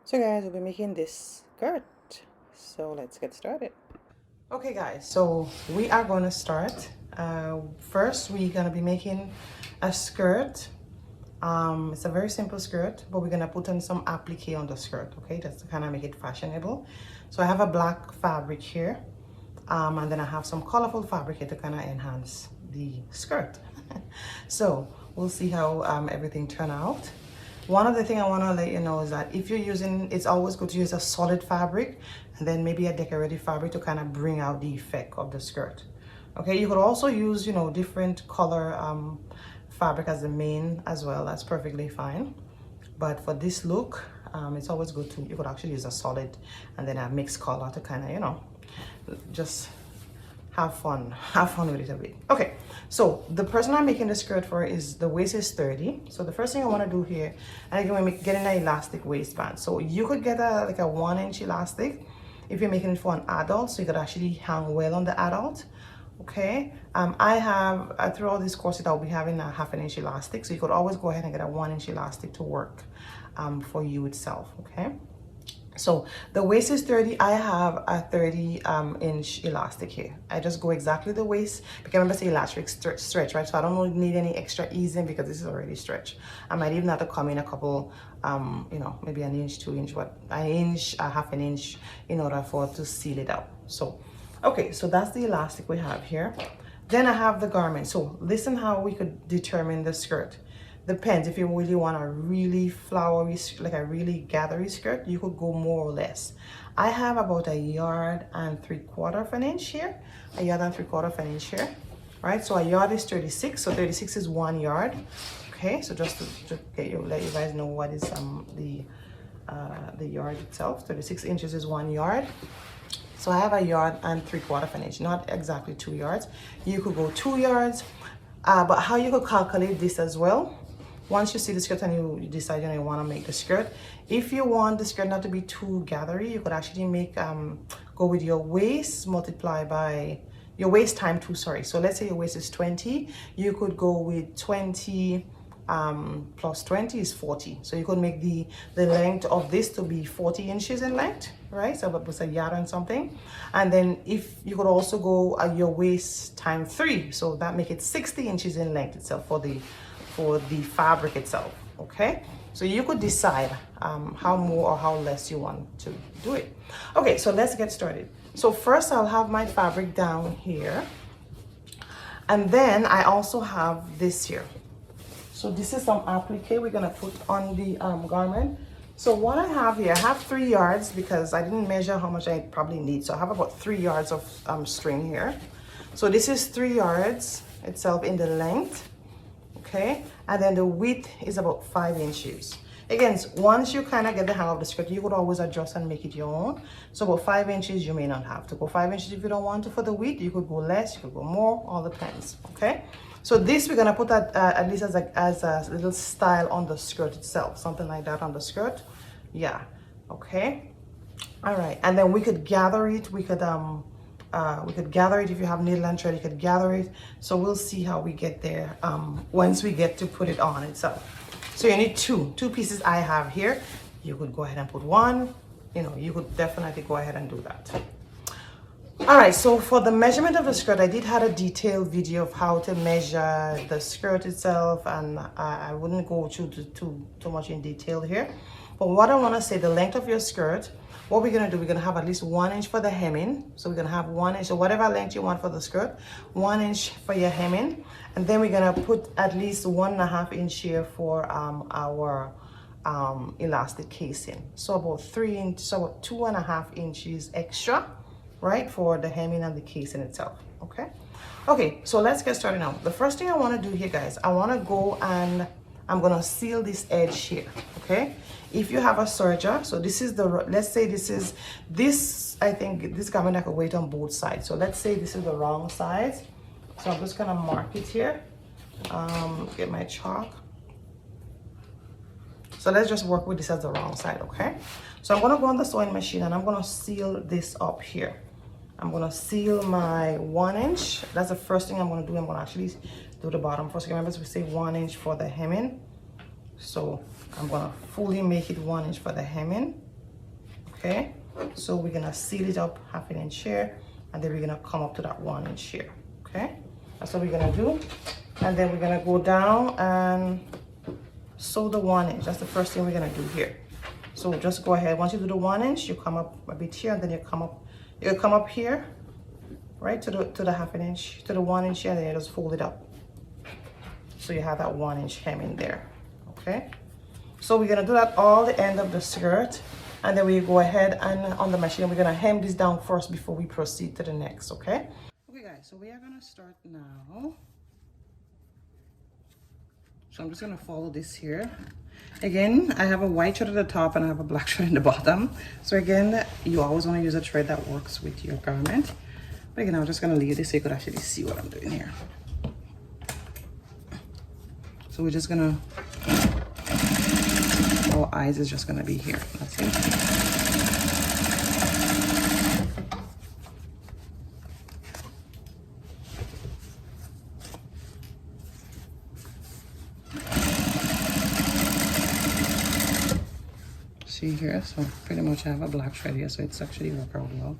So guys, we'll be making this skirt. So let's get started. Okay guys, so we are going to start. First, we're going to be making a skirt. It's a very simple skirt, but we're going to put on some applique on the skirt, okay? Just to kind of make it fashionable. So I have a black fabric here. And then I have some colorful fabric here to kind of enhance the skirt. So we'll see how everything turn out. One of the things I want to let you know is that if you're using, it's always good to use a solid fabric and then maybe a decorative fabric to kind of bring out the effect of the skirt. Okay, you could also use, you know, different color fabric as the main as well. That's perfectly fine. But for this look, it's always good to, you could actually use a solid and then a mixed color to kind of, you know, just have fun with it a bit. Okay, so the person I'm making the skirt for is, the waist is 30. So the first thing I want to do here, and again, we're getting an elastic waistband. So you could get like a 1-inch elastic if you're making it for an adult, so you could actually hang well on the adult. Okay, throughout this corset I'll be having a 1/2-inch elastic, so you could always go ahead and get a 1-inch elastic to work for you itself. Okay, so the waist is 30. I have a 30-inch elastic here. I just go exactly the waist, because remember, it's elastic stretch, right? So I don't need any extra easing because this is already stretched. I might even have to come in a couple, you know, maybe 1 inch, 2 inch, what, 1 inch, a 1/2 inch in order for it to seal it out. So, okay, so that's the elastic we have here. Then I have the garment. So listen how we could determine the skirt. Depends. If you really want a really flowery, like a really gathery skirt, you could go more or less. I have about 1.75 inches here, 1.75 inches here, right? So a yard is 36, so 36 is 1 yard. Okay, so just to let you guys know what is the yard itself. 36 inches is 1 yard. So I have 1.75 inches, not exactly 2 yards. You could go 2 yards, but how you could calculate this as well, once you see the skirt and you decide you want to make the skirt, if you want the skirt not to be too gathery, you could actually make go with your waist multiply by your waist time 2. Sorry, so let's say your waist is 20, you could go with 20 plus 20 is 40. So you could make the length of this to be 40 inches in length, right? So it was a yard and something. And then if you could also go your waist times 3, so that make it 60 inches in length itself for the fabric itself. Okay, so you could decide how more or how less you want to do it. Okay, so let's get started. So first I'll have my fabric down here, and then I also have this here. So this is some applique we're gonna put on the garment. So what I have here, I have 3 yards because I didn't measure how much I probably need. So I have about 3 yards of string here. So this is 3 yards itself in the length. Okay, and then the width is about 5 inches. Again, once you kind of get the hang of the skirt, you could always adjust and make it your own. So about 5 inches, you may not have to go 5 inches if you don't want to. For the width, you could go less, you could go more, all depends. Okay, so this we're gonna put that at least as a little style on the skirt itself, something like that on the skirt. Yeah, okay, all right. And then we could gather it. We could gather it if you have needle and thread. You could gather it. So we'll see how we get there once we get to put it on itself. So you need two pieces I have here. You could go ahead and put 1. You know, you could definitely go ahead and do that. All right, so for the measurement of the skirt, I did have a detailed video of how to measure the skirt itself, and I wouldn't go too much in detail here. But what I want to say, the length of your skirt, what we're gonna do, we're gonna have at least 1 inch for the hemming. So we're gonna have 1 inch, so whatever length you want for the skirt, 1 inch for your hemming, and then we're gonna put at least 1.5 inch here for our elastic casing. So about 3 inch, so about 2.5 inches extra, right, for the hemming and the casing itself. Okay. Okay, so let's get started now. The first thing I want to do here, guys, I want to go and I'm gonna seal this edge here. Okay, if you have a serger, so this is the, let's say this I think this garment I could weight on both sides. So let's say this is the wrong side, so I'm just gonna mark it here. Get my chalk. So let's just work with this as the wrong side. Okay, so I'm gonna go on the sewing machine and I'm gonna seal this up here. I'm gonna seal my 1 inch. That's the first thing I'm gonna do. I'm gonna actually do the bottom first. Remember, we say 1 inch for the hemming. So I'm gonna fully make it 1 inch for the hemming. Okay, so we're gonna seal it up 1/2 inch here, and then we're gonna come up to that 1 inch here. Okay, that's what we're gonna do. And then we're gonna go down and sew the 1 inch. That's the first thing we're gonna do here. So just go ahead. Once you do the 1 inch, you come up a bit here, and then you come up here, right to the 1/2 inch, to the 1 inch here, and then you just fold it up. So you have that 1 inch hem in there. Okay. So we're gonna do that all the end of the skirt, and then we go ahead and on the machine we're gonna hem this down first before we proceed to the next. Okay. Okay, guys. So we are gonna start now. So I'm just gonna follow this here. Again, I have a white thread at the top and I have a black thread in the bottom. So again, you always want to use a thread that works with your garment. But again, I'm just gonna leave this so you could actually see what I'm doing here. So we're just gonna, our eyes is just gonna be here. That's it. See here, so pretty much I have a black thread here, so it's actually worked out well.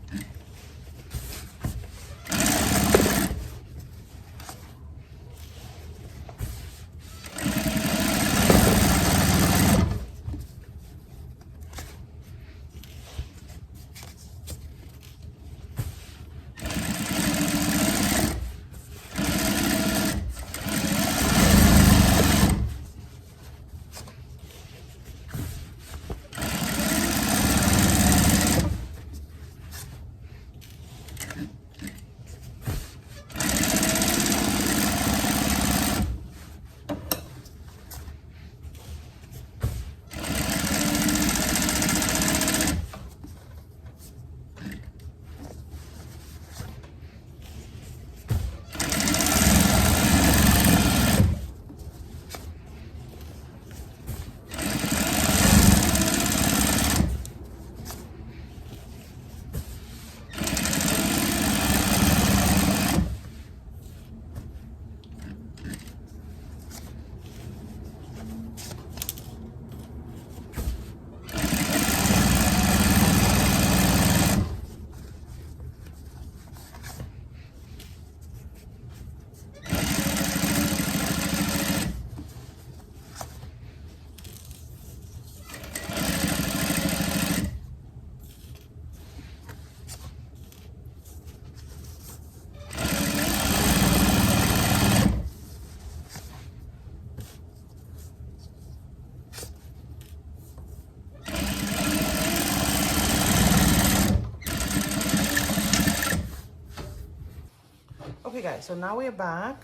Okay guys, so now we're back,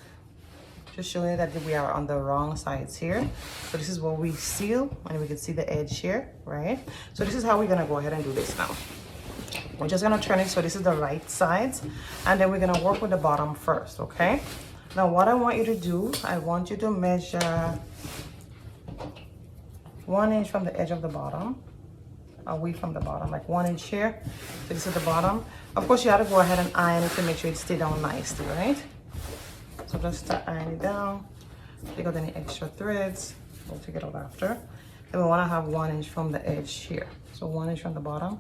just showing you that we are on the wrong sides here. So this is what we seal, and we can see the edge here, right? So this is how we're gonna go ahead and do this now. We're just gonna turn it so this is the right sides, and then we're gonna work with the bottom first, okay? Now what I want you to do, I want you to measure 1 inch from the edge of the bottom, away from the bottom, like 1 inch here. So this is the bottom. Of course, you have to go ahead and iron it to make sure it stay down nicely, right? So just start ironing it down. Take out any extra threads. We'll take it out after. And we want to have 1 inch from the edge here. So 1 inch from the bottom,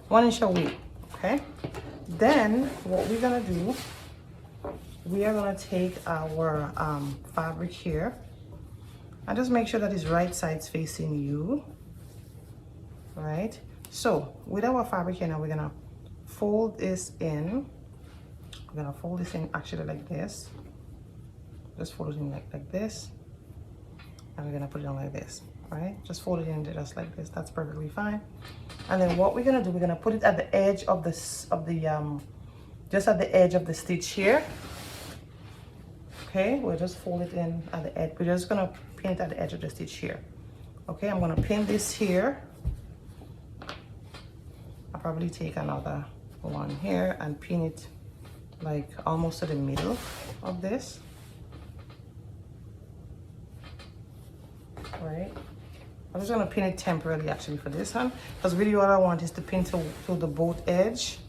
1 inch away, okay? Then what we're gonna do, we are gonna take our fabric here and just make sure that it's right sides facing you. Right, so with our fabric here now, we're gonna fold this in. We're gonna fold this in actually like this. Just fold it in like this, and we're gonna put it on like this. Right, just fold it in just like this. That's perfectly fine. And then what we're gonna do, we're gonna put it at the edge of the just at the edge of the stitch here. Okay, we'll just fold it in at the edge. We're just gonna pin it at the edge of the stitch here. Okay, I'm gonna pin this here. I'll probably take another one here and pin it like almost to the middle of this. Right, I'm just gonna pin it temporarily actually for this one, because really what I want is to pin to the both edge.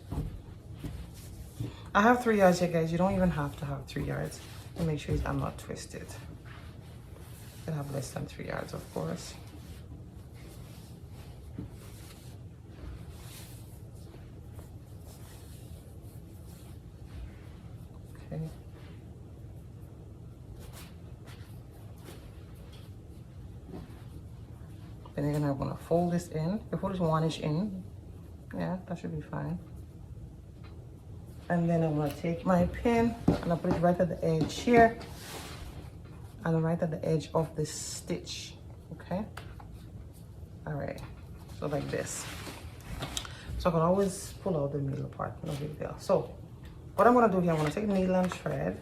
I have 3 yards here, guys. You don't even have to have 3 yards. And make sure I'm not twisted. You can have less than 3 yards, of course. Then you're gonna wanna fold this in. You fold this 1 inch in. Yeah, that should be fine. And then I'm gonna take my pin and I put it right at the edge here and right at the edge of this stitch. Okay. All right. So like this. So I can always pull out the middle part. No big deal. So what I'm gonna do here, I'm gonna take needle and thread.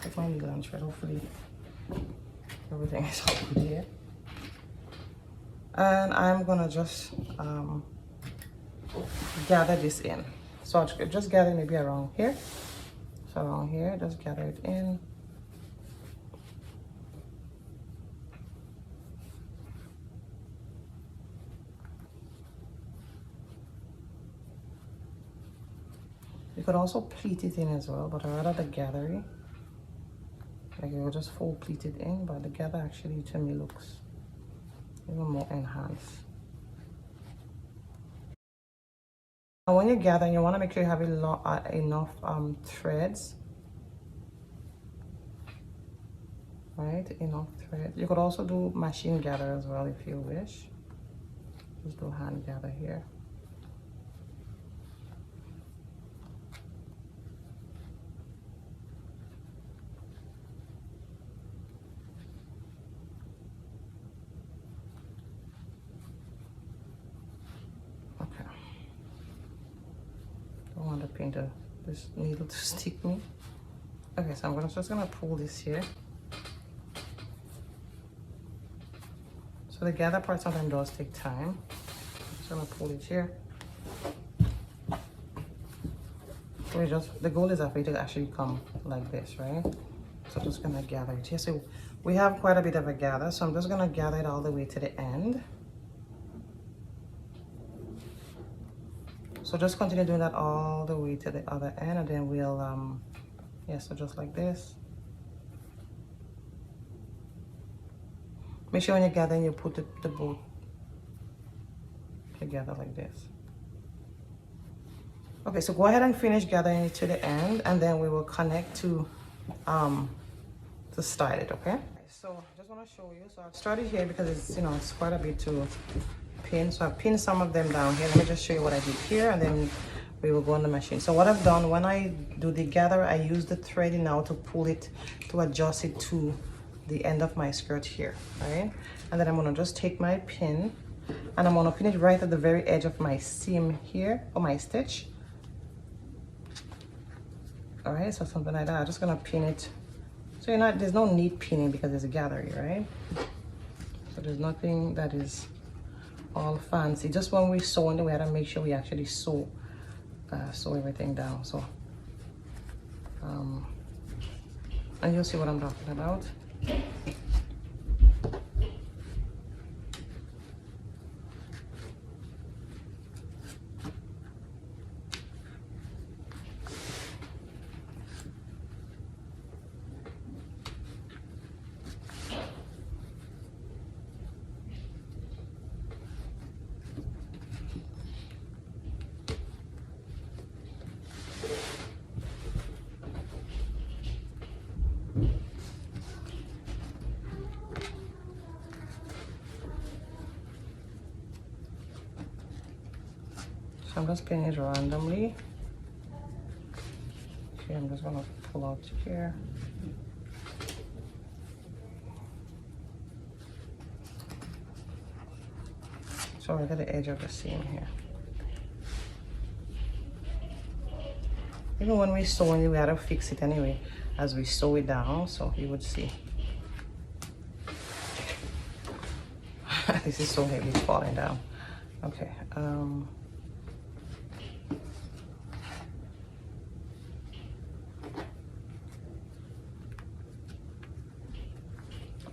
Take my needle and thread. Hopefully everything is all good here. And I'm gonna just gather this in. So I'll just gather maybe around here. So around here, just gather it in. You could also pleat it in as well, but I rather the gathering. Like you will just full pleat it in, but the gather actually to me looks even more enhanced. And when you gather, you want to make sure you have enough threads. Right, enough thread. You could also do machine gather as well if you wish. Just do hand gather here. Okay. Don't want the painter, this needle to stick me. Okay, so I'm just gonna pull this here. So the gather part sometimes does take time. I'm just gonna pull it here. So the goal is for it to actually come like this, right? So I'm just gonna gather it here. So we have quite a bit of a gather, so I'm just gonna gather it all the way to the end. So just continue doing that all the way to the other end, and then we'll, yeah, so just like this. Make sure when you're gathering, you put the both together like this. Okay, so go ahead and finish gathering it to the end, and then we will connect to style it, okay? So I just want to show you. So I've started here because it's, you know, it's quite a bit to pin. So I've pinned some of them down here. Let me just show you what I did here, and then we will go on the machine. So what I've done, when I do the gather, I use the threading now to pull it, to adjust it to the end of my skirt here, right? And then I'm gonna just take my pin and I'm gonna pin it right at the very edge of my seam here, or my stitch. All right, so something like that. I'm just gonna pin it. So there's no need pinning because there's a gallery, right? So there's nothing that is all fancy. Just when we sew in, we have to make sure we actually sew everything down. So, and you'll see what I'm talking about. So I'm just pinning it randomly. Okay, I'm just gonna pull out here. So right at the edge of the seam here. Even when we sew it, we had to fix it anyway as we sew it down, so you would see. This is so heavy, it's falling down. Okay.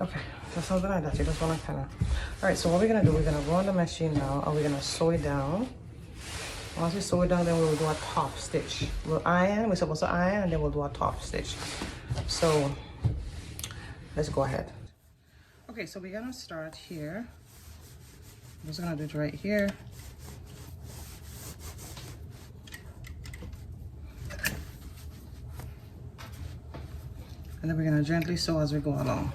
Okay, so something like that. You just want to kind of. All right, so what we're gonna do, we're gonna go on the machine now, and we're gonna sew it down. Once we sew it down, then we'll do a top stitch. We'll iron. We're supposed to iron, and then we'll do a top stitch. So let's go ahead. Okay, so we're gonna start here. I'm just gonna do it right here. And then we're gonna gently sew as we go along.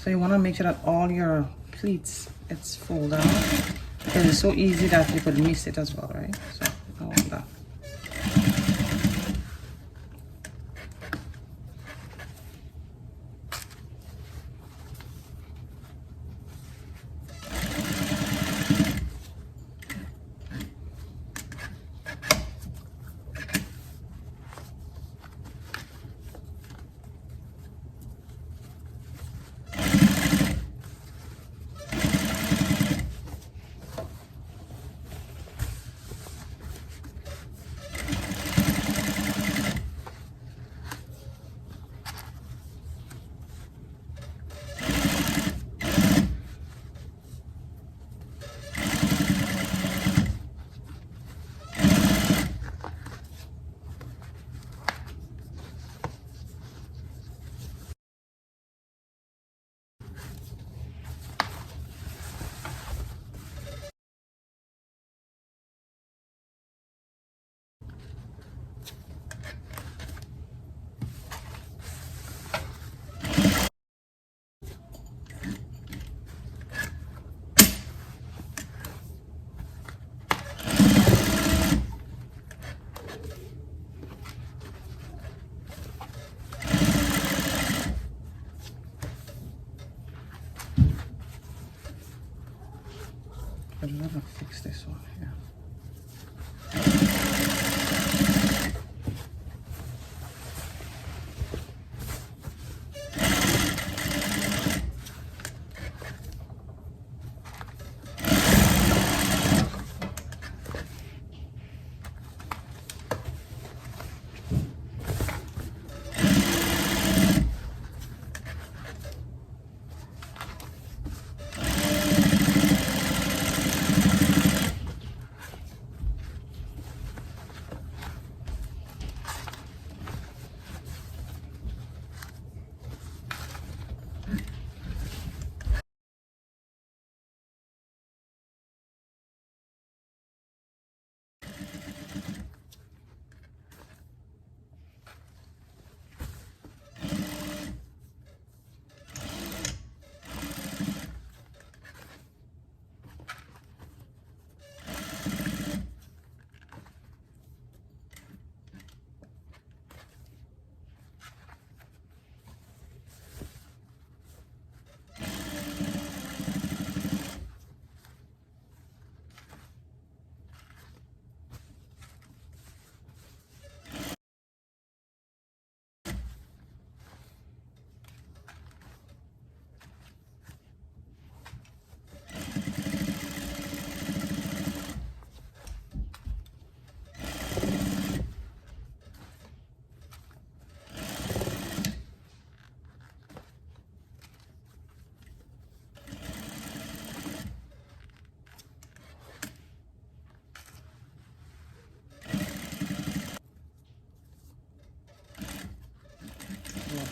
So you want to make sure that all your pleats, it's full down. Because it's so easy that you could miss it as well, right? So I want that. I don't know how to fix this one here.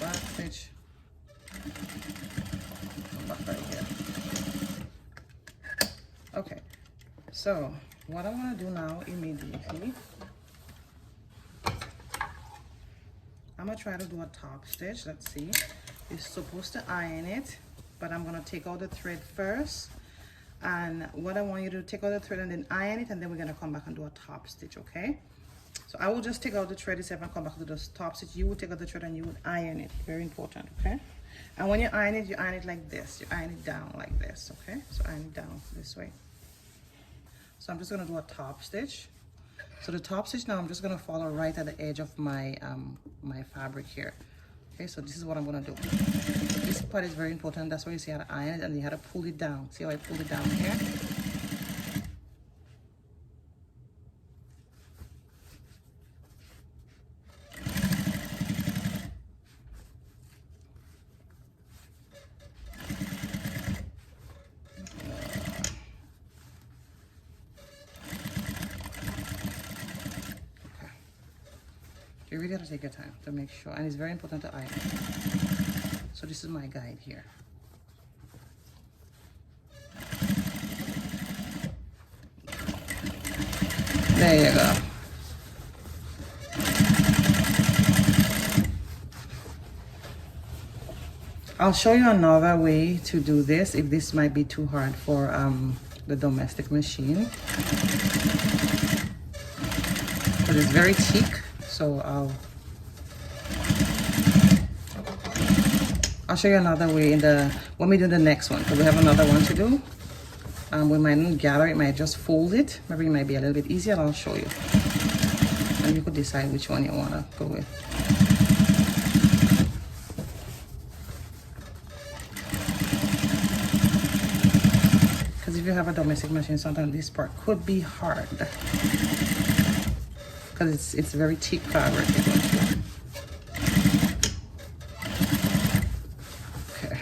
Back stitch, back right here. Okay, so what I want to do now immediately, I'm gonna try to do a top stitch. Let's see. You're supposed to iron it, but I'm gonna take out the thread first. And what I want you to do, take out the thread and then iron it, and then we're gonna come back and do a top stitch, okay? So I will just take out the thread itself and come back to the top stitch. You would take out the thread and you would iron it. Very important, okay? And when you iron it like this. You iron it down like this, okay? So iron it down this way. So I'm just gonna do a top stitch. So the top stitch now, I'm just gonna follow right at the edge of my my fabric here. Okay, so this is what I'm gonna do. This part is very important. That's why you see how to iron it and you have to pull it down. See how I pulled it down here? You really have to take your time to make sure, and it's very important to iron. So this is my guide here. There you go. I'll show you another way to do this if this might be too hard for the domestic machine. But it's very thick, so I'll show you another way when we do the next one, because we have another one to do. We might not gather it, might just fold it. Maybe it might be a little bit easier, I'll show you. And you could decide which one you want to go with. Because if you have a domestic machine, sometimes this part could be hard. Because it's very thick fabric. Okay.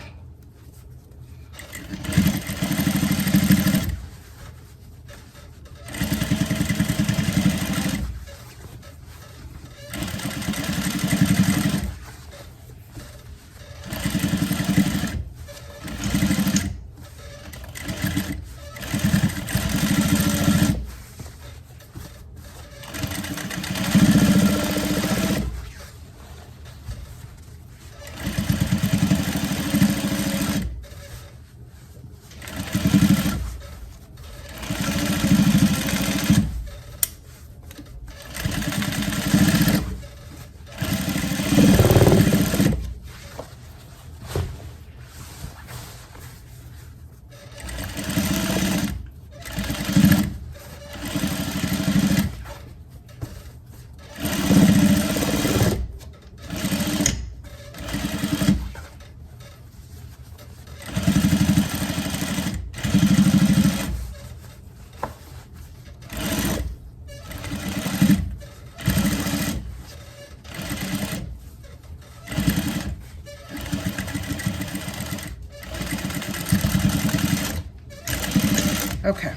Okay,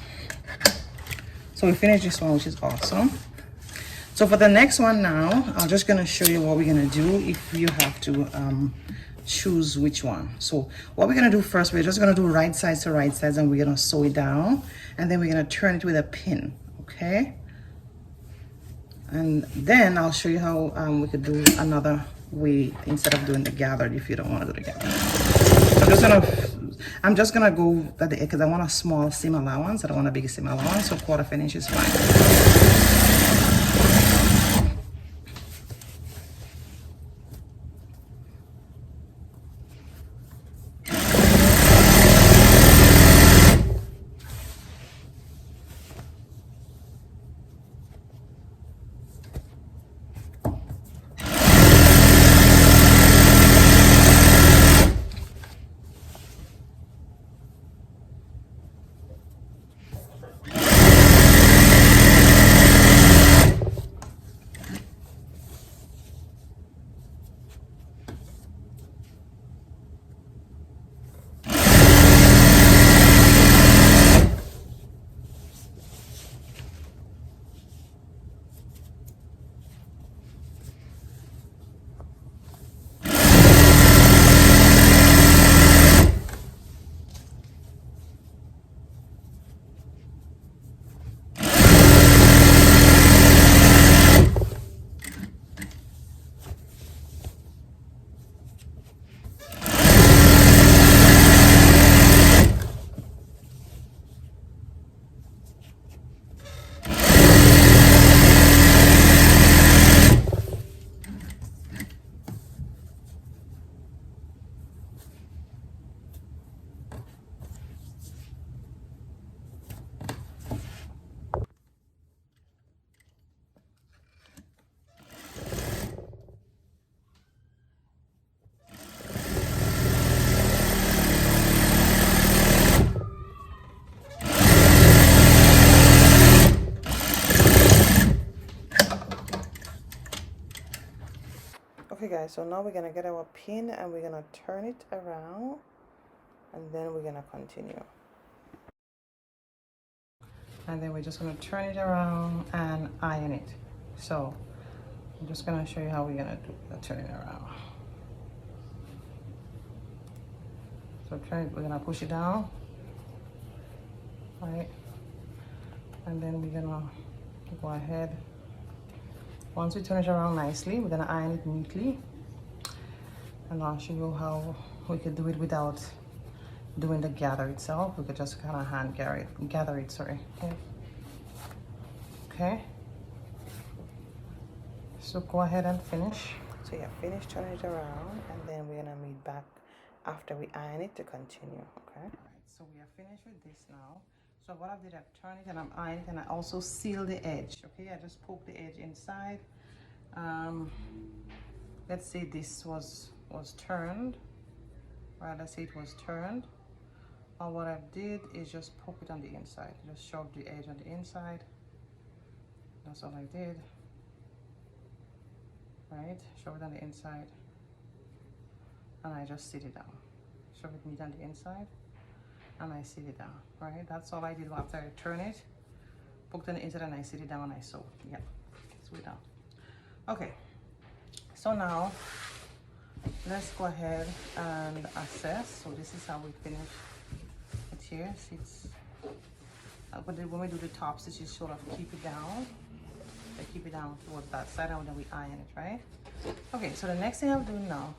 so we finished this one, which is awesome. So for the next one now, I'm just gonna show you what we're gonna do if you have to choose which one. So what we're gonna do first, we're just gonna do right sides to right sides, and we're gonna sew it down, and then we're gonna turn it with a pin, okay? And then I'll show you how we could do another way instead of doing the gathered if you don't want to do the gathered. I'm just gonna go at the edge because I want a small seam allowance. I don't want a big seam allowance, so 1/4 inch is fine. Okay guys, so now we're gonna get our pin and we're gonna turn it around, and then we're gonna continue. And then we're just gonna turn it around and iron it. So I'm just gonna show you how we're gonna do the turning around. So we're gonna push it down, right? And then we're gonna go ahead. Once we turn it around nicely, we're gonna iron it neatly. And I'll show you how we could do it without doing the gather itself. We could just kind of hand gather it, sorry. Okay. So go ahead and finish. So yeah, finish turning it around, and then we're gonna meet back after we iron it to continue. Okay. All right, so we are finished with this now. So what I did, I've turned it and I'm ironed it, and I also sealed the edge. Okay, I just poked the edge inside. Let's say this was turned. Right, let's say it was turned. And what I did is just poke it on the inside. Just shove the edge on the inside. That's all I did. Right, shove it on the inside, and I just sit it down. Shove it neat on the inside, and I sit it down. Right, that's all I did after I turn it. Poked on the inside, and I sit it down, and I sew. Yeah, sew it down. Okay, so now let's go ahead and assess. So this is how we finish it here. See, it's when we do the top stitches, sort of keep it down. I keep it down towards that side, and then we iron it, right? Okay, so the next thing I'm doing now,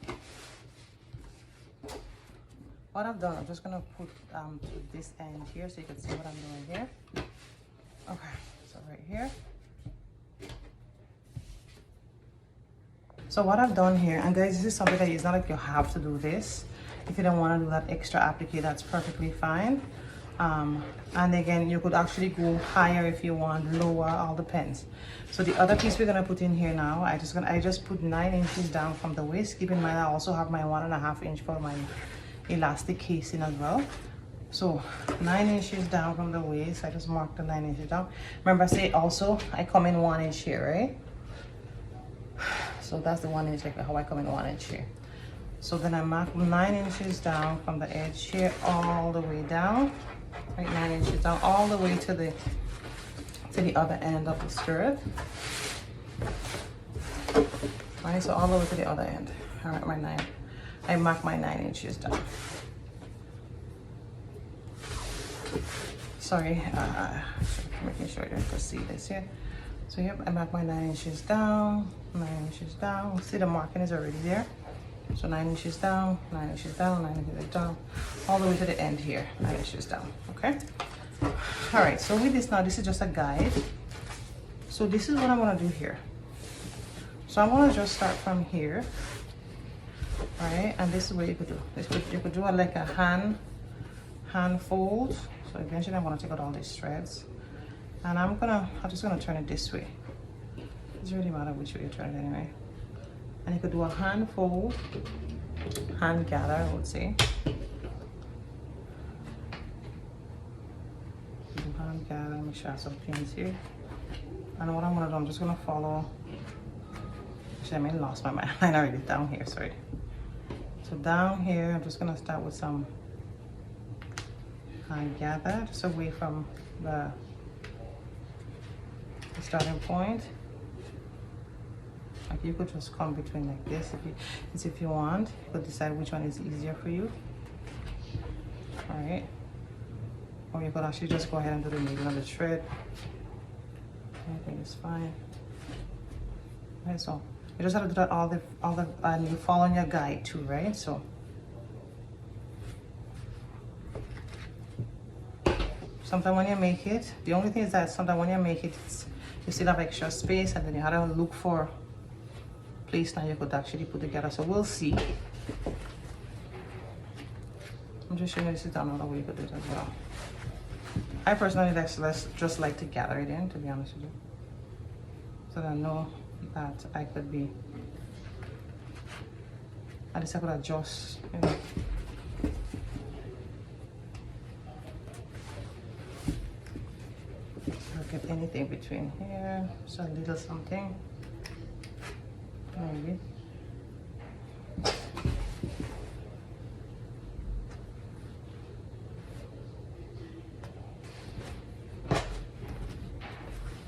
what I've done, I'm just gonna put to this end here so you can see what I'm doing here. Okay, so right here. So what I've done here, and guys, this is something that it's not like you have to do this. If you don't want to do that extra applique, that's perfectly fine. And again, you could actually go higher if you want, lower, all depends. So the other piece we're gonna put in here now, I just put 9 inches down from the waist. Keep in mind, I also have my 1.5 inch for my elastic casing as well. So 9 inches down from the waist. I just marked the 9 inches down. Remember, I say also I come in 1 inch here, right? So that's the 1 inch, like how I come in 1 inch here. So then I mark 9 inches down from the edge here all the way down. Right, 9 inches down all the way to the other end of the skirt. Right, so all the way to the other end. All right, I mark my 9 inches down. Sorry, making sure I didn't see this here. So yep, I mark my 9 inches down, 9 inches down. See, the marking is already there. So 9 inches down, 9 inches down, 9 inches down, all the way to the end here, 9 inches down, okay? All right, so with this now, this is just a guide. So this is what I'm gonna do here. So I'm gonna just start from here, right? And this is what you could do. You could do like a hand fold. So eventually I'm gonna take out all these threads. And I'm just gonna turn it this way. It doesn't really matter which way you turn it anyway. And you could do a hand fold, hand gather, I would say. Do hand gather, make sure I have some pins here. And what I'm gonna do, I'm just gonna follow. Actually, I may have lost my line already down here, sorry. So down here, I'm just gonna start with some hand gather, just away from the starting point. Like you could just come between like this if you want. You could decide which one is easier for you. All right. Or you could actually just go ahead and do the needle on the thread. Everything is fine. Okay, so you just have to do that all the and you follow your guide too, right? So sometimes when you make it, the only thing is that sometimes when you make it, you still have extra space, and then you have to look for place now you could actually put together. So we'll see. I'm just showing you this is another way you could do it as well. I personally just like to gather it in, to be honest with you, so that I know that I could be, at least I could adjust, you know. Get anything between here, so a little something, maybe.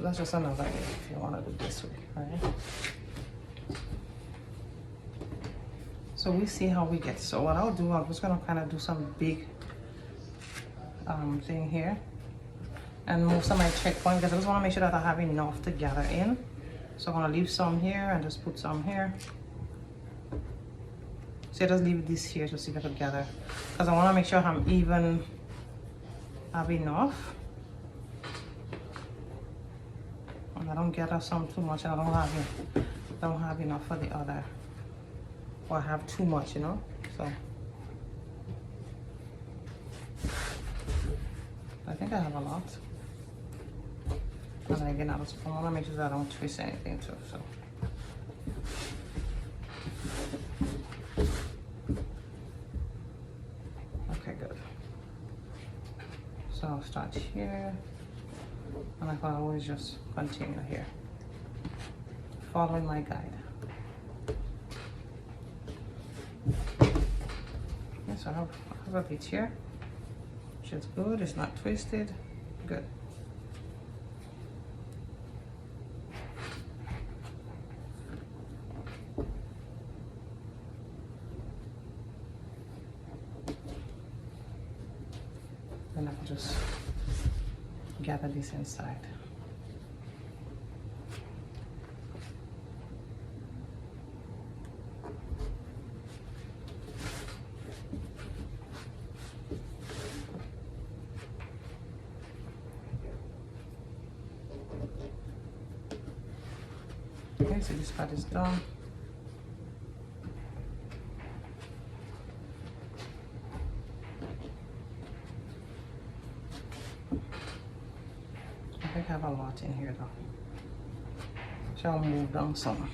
That's just another way if you want to do this way, right? So we see how we get. So what I'll do, I'm just gonna kind of do some big thing here. And most of my checkpoint, because I just want to make sure that I have enough to gather in. So I'm going to leave some here and just put some here. So I just leave this here to see if I could gather, because I want to make sure I'm even, have enough. And I don't gather some too much and I don't have enough for the other. Or I have too much, you know, so. I think I have a lot. And then again, I want to make sure that I don't twist anything too, so. Okay, good. So I'll start here, and I can always just continue here, following my guide. Yes, I have a bit here, which is good. It's not twisted. Good. Then I can just gather this inside. Okay, so this part is done. I think I have a lot in here though. So I'll move down some.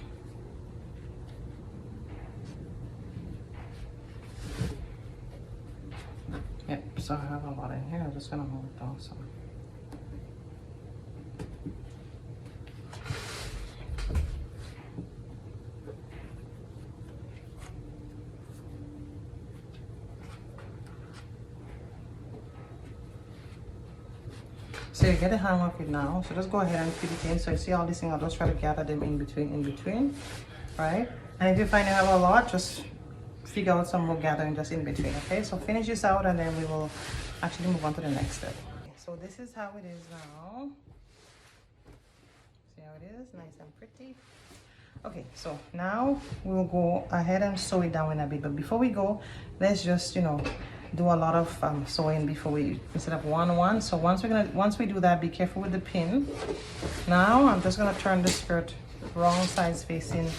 Yep, so I have a lot in here. I'm just gonna move down some. So you get a hang of it now. So just go ahead and fit it in. So you see all these things, I'll just try to gather them in between, right? And if you find you have a lot, just figure out some more gathering just in between, okay? So finish this out and then we will actually move on to the next step. So this is how it is now. See how it is, nice and pretty. Okay, so now we'll go ahead and sew it down in a bit. But before we go, let's just, you know, do a lot of sewing before we, instead of one. So once we do that, be careful with the pin. Now I'm just gonna turn the skirt wrong sides facing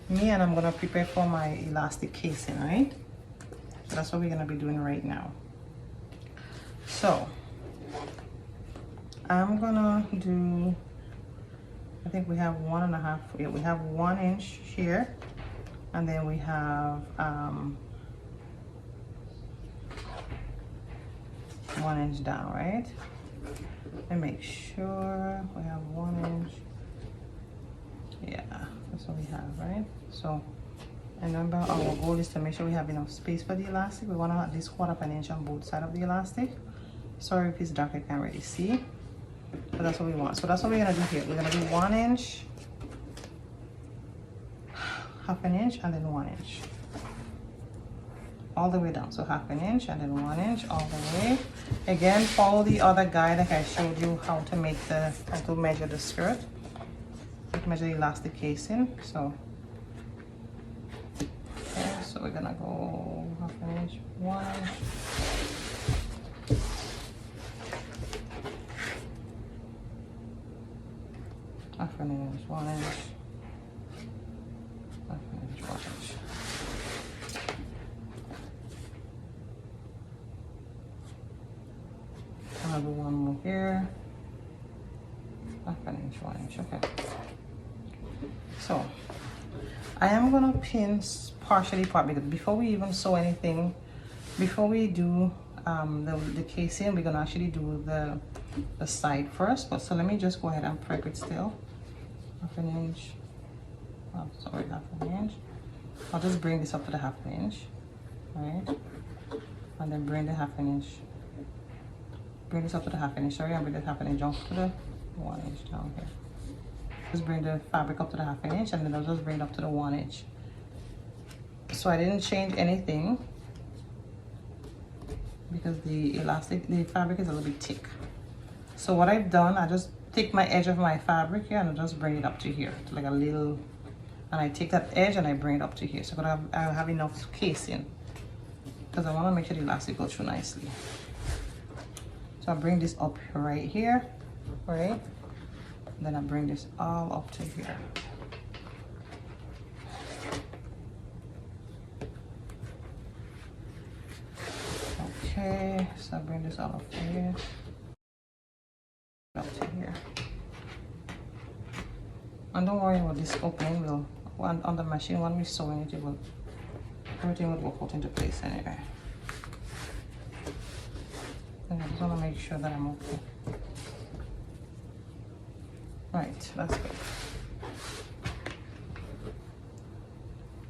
me, and I'm gonna prepare for my elastic casing, right? So that's what we're gonna be doing right now. So I'm gonna do, I think we have 1.5, yeah, we have 1 inch here, and then we have 1 inch down, right? And make sure we have 1 inch. Yeah, that's what we have, right? So, and remember, our goal is to make sure we have enough space for the elastic. We want to at least 1/4 inch on both sides of the elastic. Sorry if it's dark, I can't really see, but that's what we want. So that's what we're gonna do here. We're gonna do 1 inch, 1/2 inch, and then 1 inch. All the way down, so 1/2 inch and then 1 inch all the way. Again, follow the other guide like I showed you how to measure the skirt, measure the elastic casing. So okay, so we're gonna go 1/2 inch, 1 inch. Half an inch, 1 inch, 1/2 inch, 1 inch. I'll do one more here. 1/2 inch, 1 inch, okay. So I am gonna pin partially part, because before we even sew anything, before we do the casing, we're gonna actually do the side first. But so let me just go ahead and prep it still. 1/2 inch. Oh, sorry, 1/2 inch. I'll just bring this up to the 1/2 inch, right? And then bring the 1/2 inch. Bring this up to the 1/2 inch. Sorry, and bring the 1/2 inch up to the 1 inch down here. Just bring the fabric up to the 1/2 inch, and then I'll just bring it up to the 1 inch. So I didn't change anything because the fabric is a little bit thick. So what I've done, I just take my edge of my fabric here and I just bring it up to here, to like a and I take that edge and I bring it up to here. So I'll have enough casing because I want to make sure the elastic goes through nicely. So I bring this up right here, right? And then I bring this all up to here. Okay, so I bring this all up here, up to here. And don't worry about this opening, will on the machine when we're sewing it, everything will work out into place anyway. And I just want to make sure that I'm okay. Right, that's good.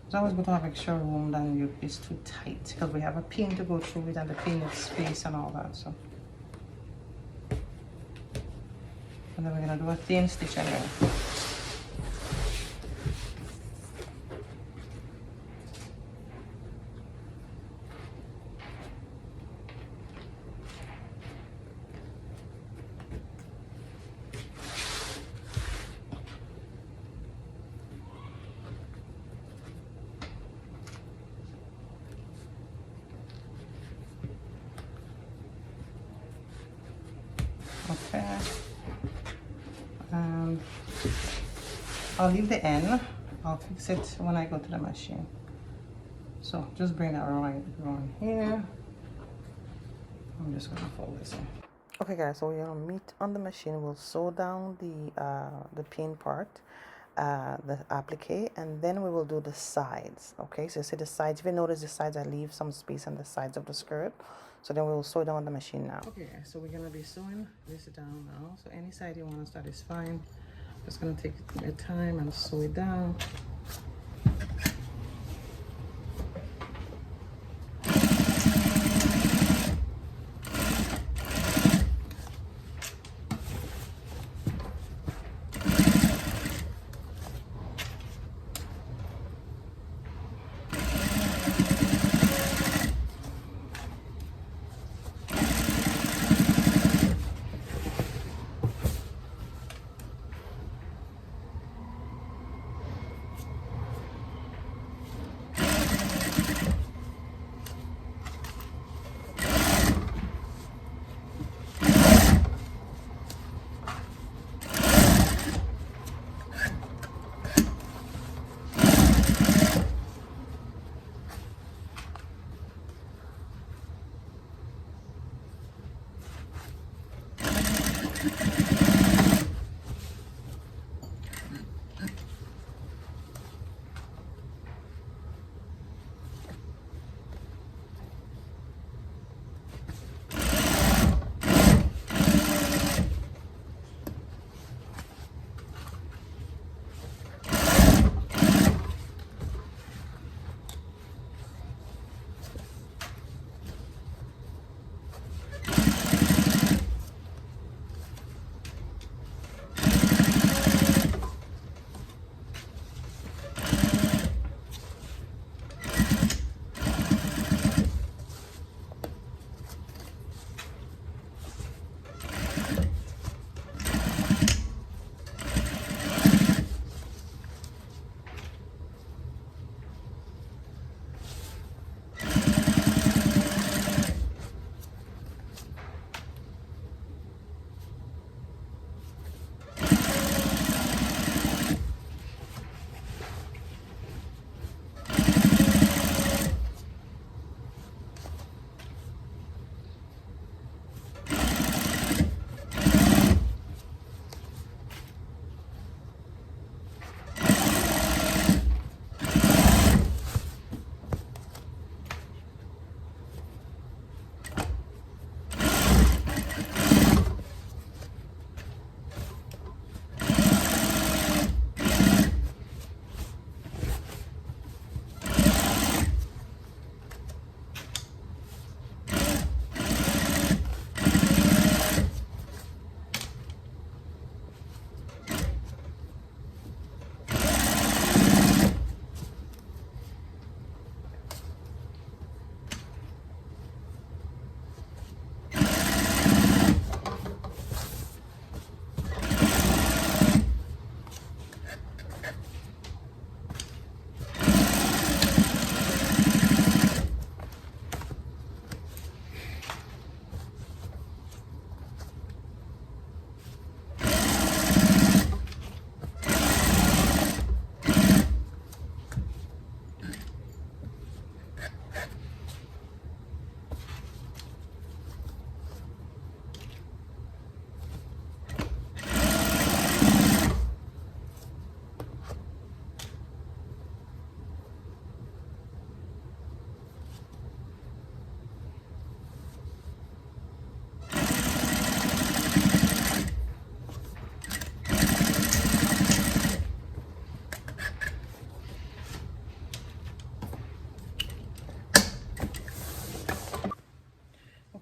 It's always good to have extra room than it's too tight because we have a pin to go through it and the pin needs space and all that. So, and then we're gonna do a thin stitch anyway. Okay, I'll leave the end. I'll fix it when I go to the machine. So just bring that right around here. I'm just gonna fold this in. Okay guys, so we're gonna meet on the machine. We'll sew down the pin part, the applique, and then we will do the sides. Okay, so you see the sides, if you notice the sides, I leave some space on the sides of the skirt. So then we will sew it down on the machine now. Okay, so we're gonna be sewing this down now. So any side you want to start is fine. Just gonna take your time and sew it down.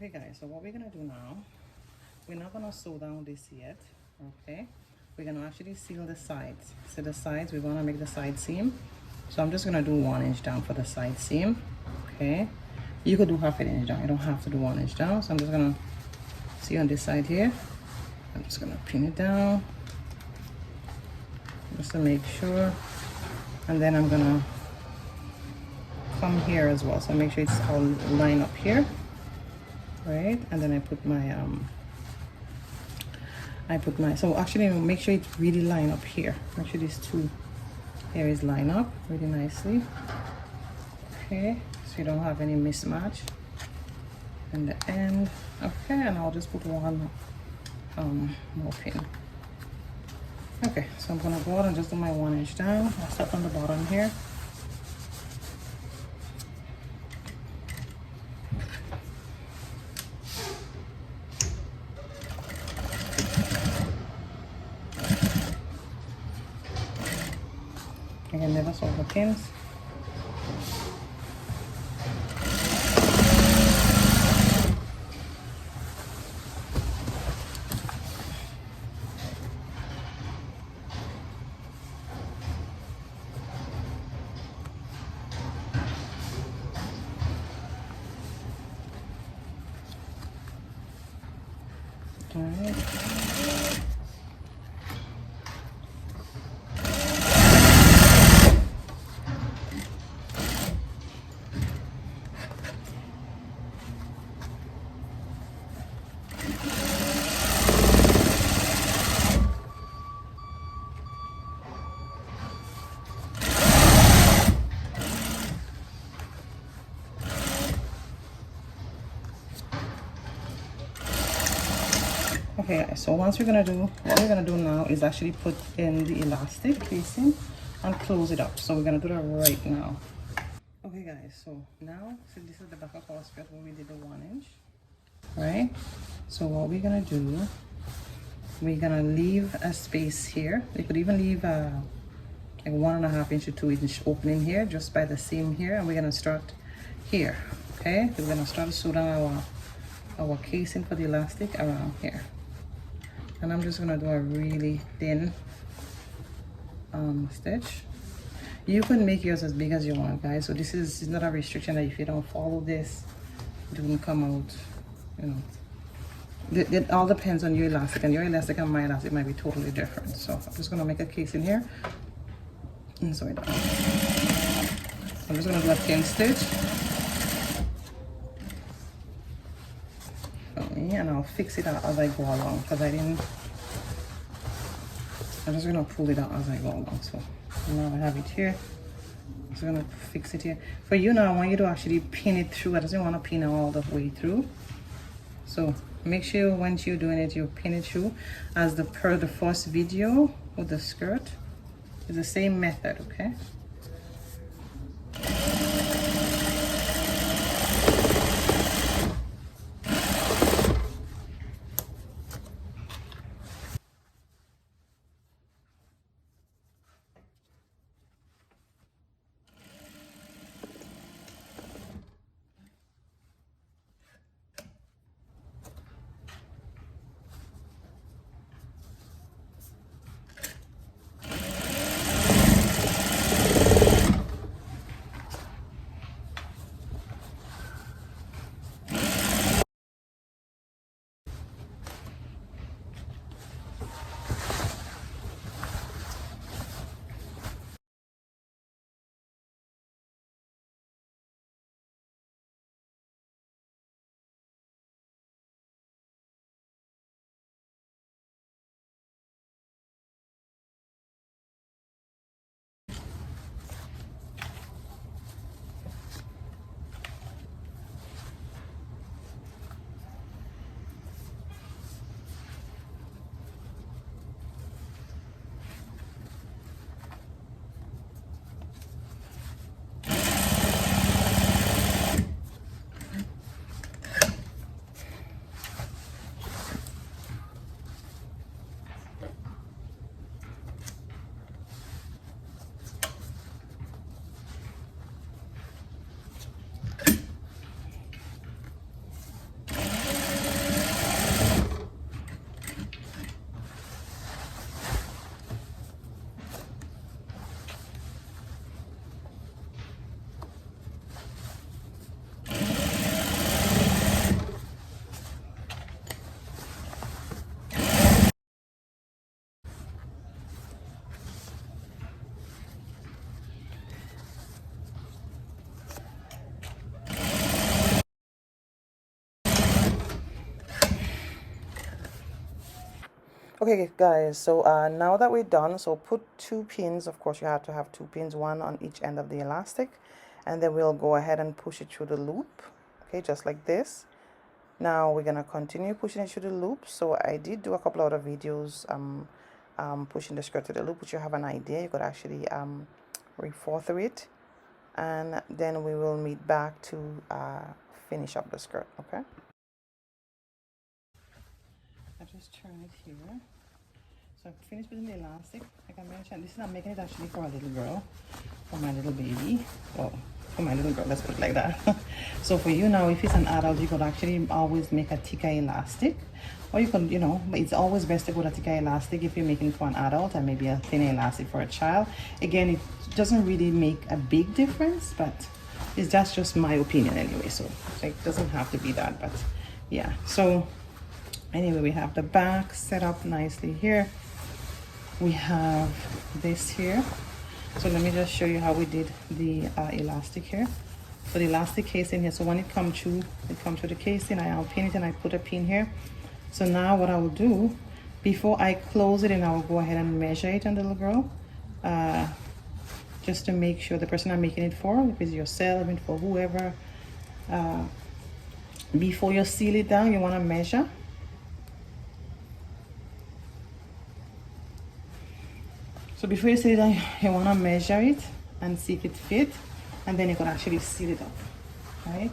Okay guys, so what we're gonna do now, we're not gonna sew down this yet, okay? We're gonna actually seal the sides. So the sides, we wanna make the side seam. So I'm just gonna do 1 inch down for the side seam, okay? You could do half an inch down, you don't have to do 1 inch down. So I'm just gonna see on this side here, I'm just gonna pin it down just to make sure. And then I'm gonna come here as well, so make sure it's all lined up here, right? And then I put my so actually make sure it's really lined up here. Make sure these two areas line up really nicely, okay, so you don't have any mismatch in the end. Okay, and I'll just put one more pin. Okay, so I'm gonna go out and just do my 1 inch down. I'll start on the bottom here. Again, never solve the pins. All right. Okay, so what we're gonna do now is actually put in the elastic casing and close it up. So we're gonna do that right now. Okay guys, so now, so this is the back of our skirt where we did the 1 inch, right? So what we're gonna do, we're gonna leave a space here. We could even leave like 1.5 inch to 2 inch opening here, just by the seam here, and we're gonna start here, okay? We're gonna start to sew down our casing for the elastic around here. And I'm just gonna do a really thin stitch. You can make yours as big as you want, guys. So this is not a restriction that if you don't follow this, it won't come out, you know. It all depends on your elastic, and your elastic and my elastic might be totally different. So I'm just gonna make a casing here and sew it down. I'm just gonna do a thin stitch. And I'll fix it out as I go along, because I'm just gonna pull it out as I go along. So now I have it here. I'm just gonna fix it here. For you now, I want you to actually pin it through. I don't want to pin it all the way through. So make sure once you're doing it, you pin it through as per the first video with the skirt. It's the same method, okay? Okay guys, so now that we're done, so put 2 pins. Of course you have to have 2 pins, one on each end of the elastic, and then we'll go ahead and push it through the loop. Okay, just like this. Now we're gonna continue pushing it through the loop. So I did do a couple other videos pushing the skirt to the loop, which you have an idea. You could actually re-fall through it, and then we will meet back to finish up the skirt. Okay, I just turn it here. So I've finished putting the elastic. Like I mentioned, this is I'm making it actually for a little girl, for my little baby. Well, for my little girl, let's put it like that. So for you now, if it's an adult, you could actually always make a thicker elastic, or you could, you know, but it's always best to go with a thicker elastic if you're making it for an adult, and maybe a thinner elastic for a child. Again, it doesn't really make a big difference, but that's just my opinion anyway. So it doesn't have to be that, but yeah. So anyway, we have the back set up nicely here. We have this here. So let me just show you how we did the elastic here. So the elastic casing here, so when it comes through the casing, I'll pin it and I put a pin here. So now what I will do, before I close it, and I will go ahead and measure it on the little girl, just to make sure the person I'm making it for, if it's yourself and for whoever, before you seal it down, you want to measure. So before you seal it down, you want to measure it and see if it fits, and then you can actually seal it up, right?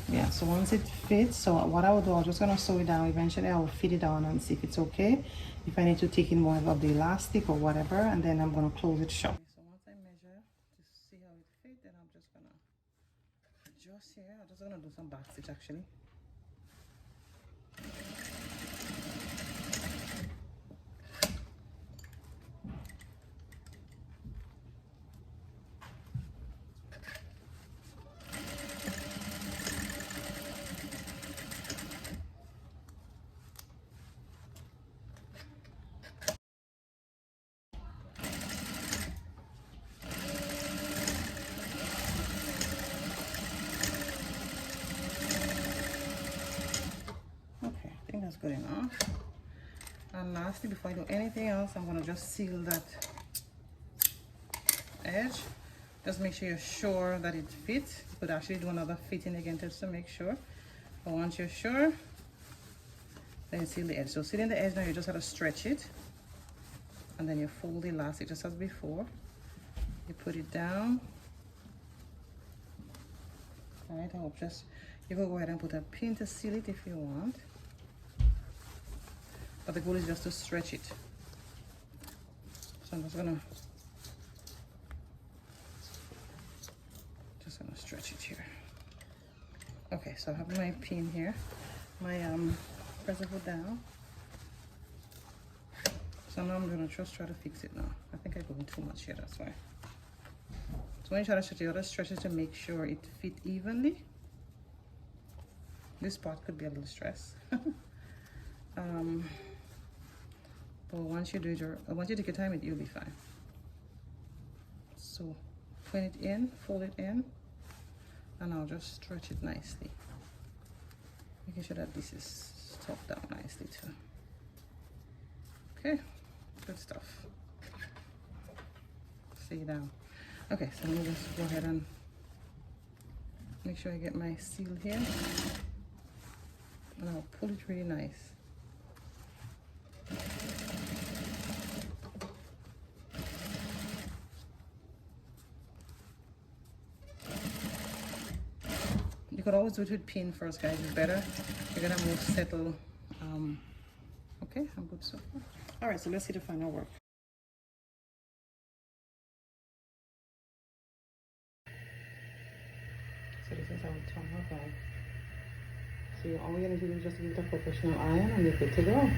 Yeah, so once it fits, so what I will do, I'm just going to sew it down. Eventually I will fit it down and see if it's okay, if I need to take in more of the elastic or whatever, and then I'm going to close it shut. So once I measure to see how it fits, then I'm just going to adjust here. I'm just going to do some back stitch actually. That's good enough. And lastly, before I do anything else, I'm going to just seal that edge. Just make sure you're sure that it fits. You could actually do another fitting again just to make sure. But once you're sure, then you seal the edge. So sealing the edge now, you just have to stretch it, and then you fold the elastic just as before. You put it down. All right, I'll just, you can go ahead and put a pin to seal it if you want. But the goal is just to stretch it. So I'm just gonna stretch it here. Okay, so I have my pin here, my presser foot down. So now I'm gonna just try to fix it now. I think I'm going too much here, that's why. So when you try to stretch it, you gotta stretch it to make sure it fit evenly. This part could be a little stress. But once you do once you take your time, you'll be fine. So put it in, fold it in, and I'll just stretch it nicely, making sure that this is tucked down nicely too. Okay, good stuff. See you down. Okay, so let me just go ahead and make sure I get my seal here, and I'll pull it really nice. You could always do it with pin first, guys. It's better. You're gonna more settle. Okay, I'm good so far. All right, so let's see the final work. So this is how it turned out, guys. So all you're gonna do is just give it a professional iron, and you're good to go.